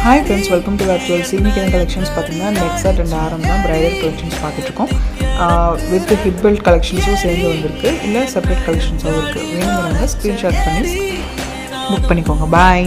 Hi friends, welcome to வேர் டுவெல்ஸ். இன்றைக்கி என்ன கலெக்ஷன்ஸ் பார்த்தீங்கன்னா நெக் செட் அண்ட் ஆரம் தான் ப்ரைடல் கலெக்ஷன்ஸ் பார்த்துட்ருக்கோம். வித் ஹிப் பெல்ட் கலெக்ஷன்ஸும் சேர்ந்து வந்திருக்கு, இல்லை செப்பரேட் கலெக்ஷன்ஸும் இருக்குது. வேணுங்கிறவங்க ஸ்க்ரீன்ஷாட் பண்ணி புக் பண்ணிக்கோங்க. பாய்.